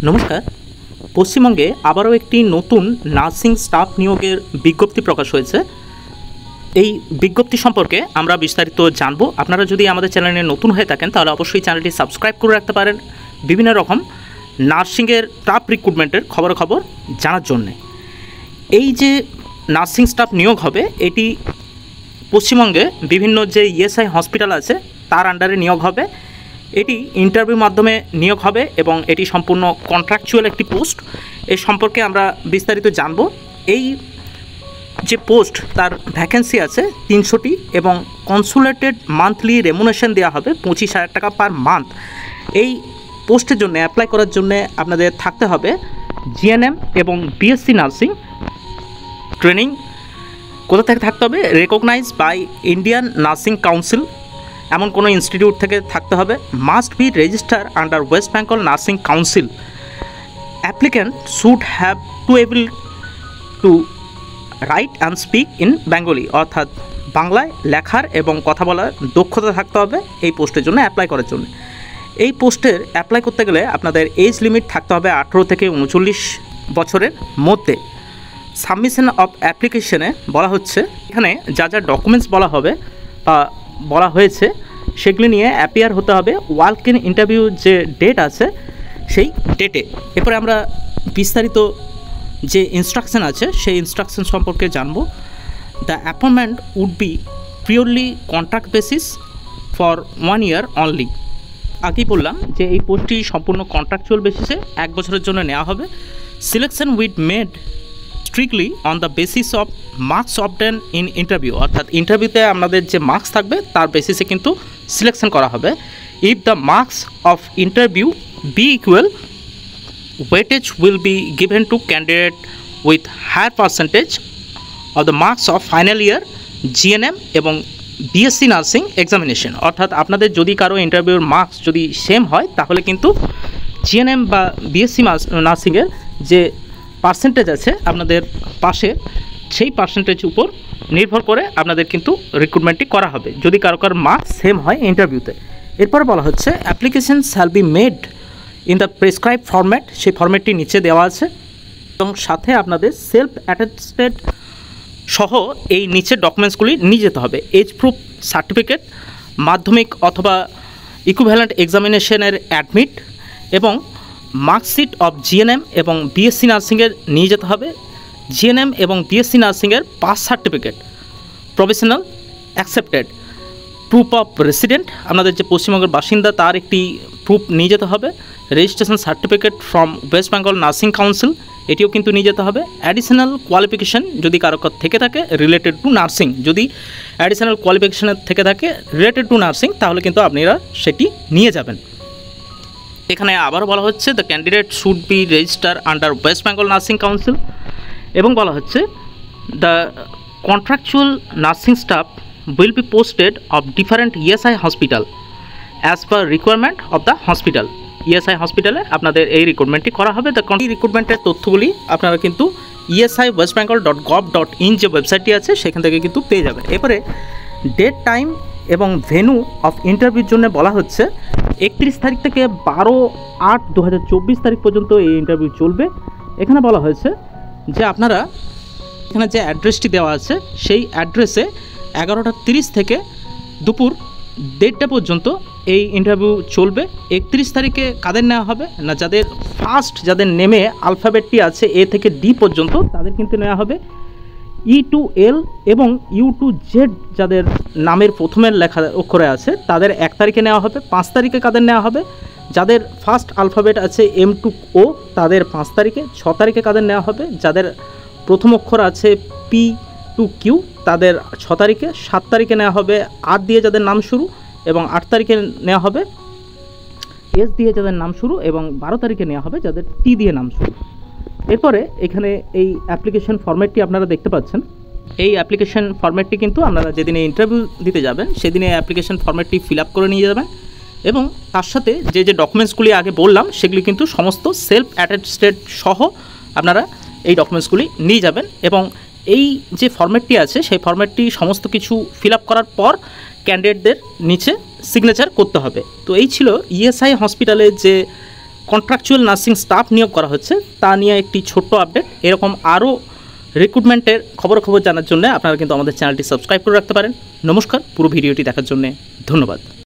নমস্কার। পশ্চিমবঙ্গে আবারও একটি নতুন নার্সিং স্টাফ নিয়োগের বিজ্ঞপ্তি প্রকাশ হয়েছে। এই বিজ্ঞপ্তি সম্পর্কে আমরা বিস্তারিত জানব। আপনারা যদি আমাদের চ্যানেলে নতুন হয়ে থাকেন তাহলে অবশ্যই চ্যানেলটি সাবস্ক্রাইব করে রাখতে পারেন বিভিন্ন রকম নার্সিংয়ের স্টাফ রিক্রুটমেন্টের খবর জানার জন্যে। এই যে নার্সিং স্টাফ নিয়োগ হবে এটি পশ্চিমবঙ্গে বিভিন্ন যে ইএসআই হসপিটাল আছে তার আন্ডারে নিয়োগ হবে। এটি ইন্টারভিউর মাধ্যমে নিয়োগ হবে এবং এটি সম্পূর্ণ কন্ট্রাকচুয়াল একটি পোস্ট। এ সম্পর্কে আমরা বিস্তারিত জানব। এই যে পোস্ট তার ভ্যাকেন্সি আছে 300টি এবং কনসুলেটেড মান্থলি রেমুনেশন দেওয়া হবে 25,000 টাকা পার মান্থ। এই পোস্টের জন্য অ্যাপ্লাই করার জন্য আপনাদের থাকতে হবে জিএনএম এবং বিএসসি নার্সিং ট্রেনিং। কোথা থেকে থাকতে হবে? Recognized by Indian nursing council, এমন কোনো ইনস্টিটিউট থেকে থাকতে হবে। Must be register under West Bengal nursing council. Applicant should have to able to write and speak in Bengali, অর্থাৎ বাংলায় লেখার এবং কথা বলার দক্ষতা থাকতে হবে এই পোস্টের জন্য অ্যাপ্লাই করার জন্য। এই পোস্টের অ্যাপ্লাই করতে গেলে আপনাদের এজ লিমিট থাকতে হবে 18 থেকে 39 বছরের মধ্যে। সাবমিশন অফ অ্যাপ্লিকেশনে বলা হচ্ছে এখানে যা যা ডকুমেন্টস বলা হবে বা বলা হয়েছে সেগুলি নিয়ে অ্যাপিয়ার হতে হবে ওয়াক ইন ইন্টারভিউ যে ডেট আছে সেই ডেটে। এরপরে আমরা বিস্তারিত যে ইনস্ট্রাকশন আছে সেই ইনস্ট্রাকশন সম্পর্কে জানব। The appointment would be purely contract basis for 1 year only. আগেই বললাম যে এই পোস্টটি সম্পূর্ণ কন্ট্রাকচুয়াল বেসিসে 1 বছরের জন্য নেওয়া হবে। Selection with made strictly on the basis of marks obtain in interview, অর্থাৎ ইন্টারভিউতে আপনাদের যে মার্কস থাকবে তার বেসিসে কিন্তু সিলেকশন করা হবে। If the marks of interview be equal, weightage will be given to candidate with higher percentage of the marks of final year GNM এবং বিএসসি নার্সিং এক্সামিনেশন। অর্থাৎ আপনাদের যদি কারো ইন্টারভিউর মার্কস যদি সেম হয় তাহলে কিন্তু জিএনএম বা বিএসসি নার্সিংয়ের যে পার্সেন্টেজ আছে আপনাদের পাশে, সেই পার্সেন্টেজ উপর নির্ভর করে আপনাদের কিন্তু রিক্রুটমেন্টটি করা হবে যদি কারো মার্কস সেম হয় ইন্টারভিউতে। এরপরে বলা হচ্ছে application shall be made in the prescribe format, সেই ফরম্যাটটি নিচে দেওয়া আছে এবং সাথে আপনাদের সেলফ অ্যাটেস্টেড সহ এই নিচের ডকুমেন্টসগুলি নিয়ে যেতে হবে। এজ প্রুফ সার্টিফিকেট, মাধ্যমিক অথবা ইকুইভ্যালেন্ট এক্সামিনেশনের অ্যাডমিট এবং মার্কশিট অফ জিএনএম এবং বিএসসি নার্সিংয়ের নিয়ে যেতে হবে। জিএনএম এবং বিএসসি নার্সিংয়ের pass certificate, professional accepted, proof of resident, আপনাদের যে পশ্চিমবঙ্গের বাসিন্দা তার একটি প্রুফ নিয়ে যেতে হবে। Registration certificate from West Bengal nursing council, এটিও কিন্তু নিয়ে যেতে হবে। অ্যাডিশনাল কোয়ালিফিকেশান যদি কারো থেকে থাকে রিলেটেড টু নার্সিং, যদি অ্যাডিশনাল কোয়ালিফিকেশানের থেকে থাকে রিলেটেড টু নার্সিং তাহলে কিন্তু আপনারা সেটি নিয়ে যাবেন। এখানে আবারও বলা হচ্ছে the candidate should be register under West Bengal nursing council এবং বলা হচ্ছে the contractual nursing staff will be posted of different ESI hospital as per requirement of the hospital. ESI হসপিটালে আপনাদের এই রিক্রুটমেন্টটি করা হবে। দ্য রিক্রুটমেন্টের তথ্যগুলি আপনারা কিন্তু ESI-westbengal.gov.in যে ওয়েবসাইটটি আছে সেখান থেকে কিন্তু পেয়ে যাবেন। এরপরে ডেট, টাইম এবং ভেন্যু অফ ইন্টারভিউর জন্য বলা হচ্ছে 31 তারিখ থেকে 12/8/2024 তারিখ পর্যন্ত এই ইন্টারভিউ চলবে। এখানে বলা হয়েছে যে আপনারা এখানে যে অ্যাড্রেসটি দেওয়া আছে সেই অ্যাড্রেসে 11:30 থেকে দুপুর 1:30 পর্যন্ত এই ইন্টারভিউ চলবে। 31 তারিখে কাদের নেওয়া হবে না, যাদের নেমে আলফাবেটটি আছে A থেকে D পর্যন্ত তাদের কিন্তু নেওয়া হবে। E to L এবং U to Z যাদের নামের প্রথমের লেখা অক্ষরে আছে তাদের 1 তারিখে নেওয়া হবে। 5 তারিখে কাদের নেওয়া হবে? যাদের ফার্স্ট আলফাবেট আছে M to O তাদের 5 তারিখে। 6 তারিখে কাদের নেওয়া হবে? যাদের প্রথম অক্ষর আছে P to Q তাদের 6 তারিখে। 7 তারিখে নেওয়া হবে R দিয়ে যাদের নাম শুরু এবং 8 তারিখে নেওয়া হবে S দিয়ে যাদের নাম শুরু এবং 12 তারিখে নেওয়া হবে যাদের T দিয়ে নাম শুরু। এরপরে এখানে এই অ্যাপ্লিকেশন ফরম্যাটটি আপনারা দেখতে পাচ্ছেন। এই অ্যাপ্লিকেশন ফরম্যাটটি কিন্তু আপনারা যেদিনে ইন্টারভিউ দিতে যাবেন সেদিনে অ্যাপ্লিকেশন ফরম্যাটটি ফিল আপ করে নিয়ে যাবেন এবং তার সাথে যে যে ডকুমেন্টসগুলি আগে বললাম সেগুলি কিন্তু সমস্ত সেলফ অ্যাটেস্টেড সহ আপনারা এই ডকুমেন্টসগুলি নিয়ে যাবেন এবং এই যে ফরম্যাটটি আছে সেই ফরম্যাটটি সমস্ত কিছু ফিল আপ করার পর ক্যান্ডিডেটদের নিচে সিগনেচার করতে হবে। তো এই ছিল ইএসআই হসপিটালের যে কন্ট্রাকচুয়াল নার্সিং স্টাফ নিয়োগ করা হচ্ছে তা নিয়ে একটি ছোট্ট আপডেট। এরকম আরও রিক্রুটমেন্টের খবর জানার জন্য আপনারা কিন্তু আমাদের চ্যানেলটি সাবস্ক্রাইব করে রাখতে পারেন। নমস্কার, পুরো ভিডিওটি দেখার জন্য ধন্যবাদ।